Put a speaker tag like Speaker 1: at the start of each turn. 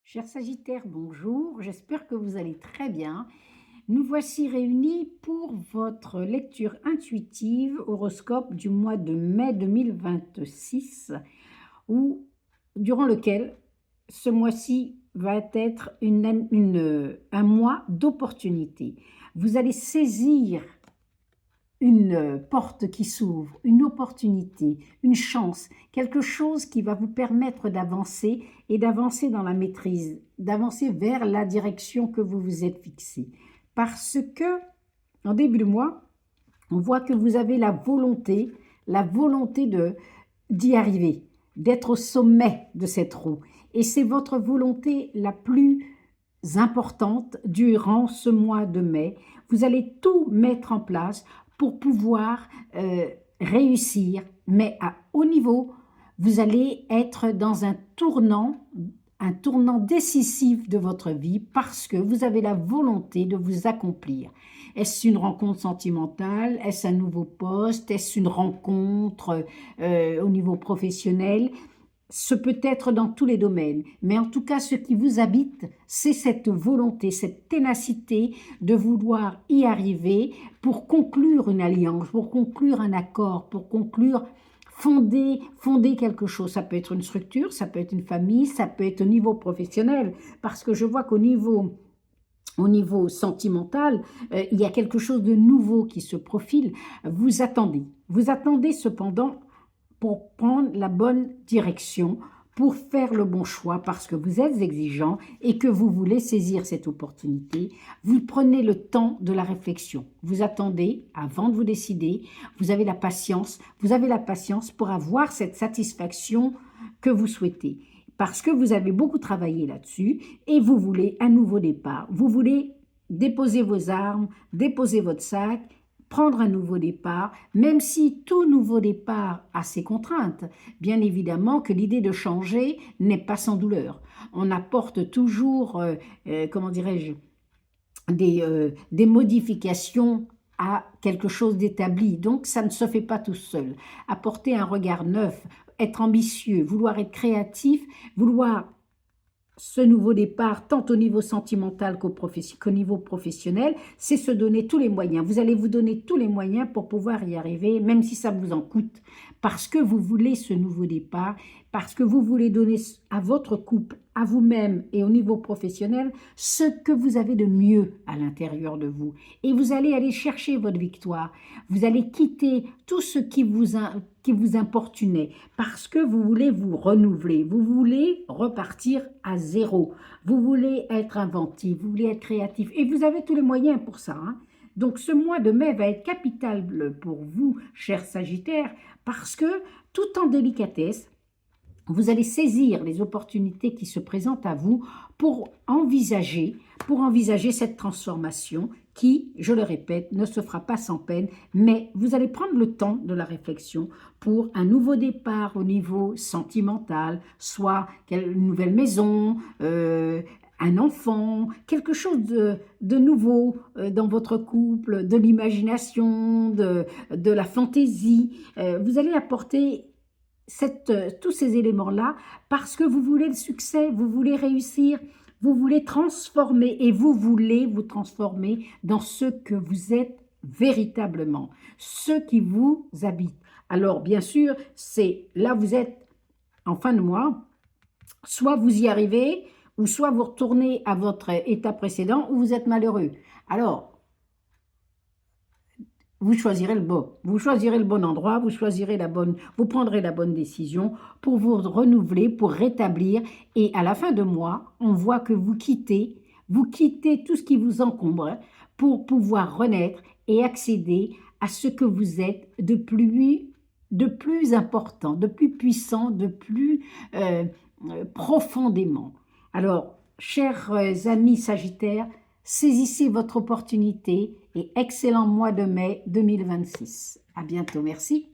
Speaker 1: Cher Sagittaire, bonjour, j'espère que vous allez très bien. Nous voici réunis pour votre lecture intuitive horoscope du mois de mai 2026, durant lequel ce mois-ci va être un mois d'opportunité. Vous allez saisir une porte qui s'ouvre, une opportunité, une chance, quelque chose qui va vous permettre d'avancer et d'avancer dans la maîtrise, d'avancer vers la direction que vous vous êtes fixée. Parce que, en début de mois, on voit que vous avez la volonté d'y arriver, d'être au sommet de cette roue. Et c'est votre volonté la plus importante durant ce mois de mai. Vous allez tout mettre en place pour pouvoir réussir, mais à haut niveau. Vous allez être dans un tournant décisif de votre vie parce que vous avez la volonté de vous accomplir. Est-ce une rencontre sentimentale? Est-ce un nouveau poste? Est-ce une rencontre au niveau professionnel? Ce peut être dans tous les domaines, mais en tout cas, ce qui vous habite, c'est cette volonté, cette ténacité de vouloir y arriver pour conclure une alliance, pour conclure un accord, pour conclure, fonder quelque chose. Ça peut être une structure, ça peut être une famille, ça peut être au niveau professionnel, parce que je vois au niveau sentimental, il y a quelque chose de nouveau qui se profile. Vous attendez cependant pour prendre la bonne direction, pour faire le bon choix, parce que vous êtes exigeant et que vous voulez saisir cette opportunité. Vous prenez le temps de la réflexion. Vous attendez avant de vous décider. Vous avez la patience. Vous avez la patience pour avoir cette satisfaction que vous souhaitez. Parce que vous avez beaucoup travaillé là-dessus et vous voulez un nouveau départ. Vous voulez déposer vos armes, déposer votre sac, prendre un nouveau départ, même si tout nouveau départ a ses contraintes. Bien évidemment que l'idée de changer n'est pas sans douleur. On apporte toujours, comment dirais-je, des modifications à quelque chose d'établi. Donc, ça ne se fait pas tout seul. Apporter un regard neuf, être ambitieux, vouloir être créatif, vouloir ce nouveau départ, tant au niveau sentimental qu'au niveau professionnel, c'est se donner tous les moyens. Vous allez vous donner tous les moyens pour pouvoir y arriver, même si ça vous en coûte, parce que vous voulez ce nouveau départ, parce que vous voulez donner à votre couple, à vous-même et au niveau professionnel, ce que vous avez de mieux à l'intérieur de vous. Et vous allez aller chercher votre victoire. Vous allez quitter tout ce qui vous importunait, parce que vous voulez vous renouveler, vous voulez repartir à zéro, vous voulez être inventif, vous voulez être créatif, et vous avez tous les moyens pour ça, hein. Donc ce mois de mai va être capital pour vous, chers Sagittaires, parce que tout en délicatesse, vous allez saisir les opportunités qui se présentent à vous pour envisager cette transformation qui, je le répète, ne se fera pas sans peine, mais vous allez prendre le temps de la réflexion pour un nouveau départ au niveau sentimental, soit une nouvelle maison, un enfant, quelque chose de nouveau dans votre couple, de l'imagination, de la fantaisie. Vous allez apporter tous ces éléments-là parce que vous voulez le succès, vous voulez réussir, vous voulez transformer et vous voulez vous transformer dans ce que vous êtes véritablement, ce qui vous habite. Alors bien sûr, c'est là vous êtes en fin de mois, soit vous y arrivez ou soit vous retournez à votre état précédent où vous êtes malheureux. Alors, vous choisirez le bon endroit, vous prendrez la bonne décision pour vous renouveler, pour rétablir. Et à la fin de mois, on voit que vous quittez tout ce qui vous encombre pour pouvoir renaître et accéder à ce que vous êtes de plus important, de plus puissant, de plus profondément. Alors, chers amis Sagittaires, saisissez votre opportunité et excellent mois de mai 2026. À bientôt, merci.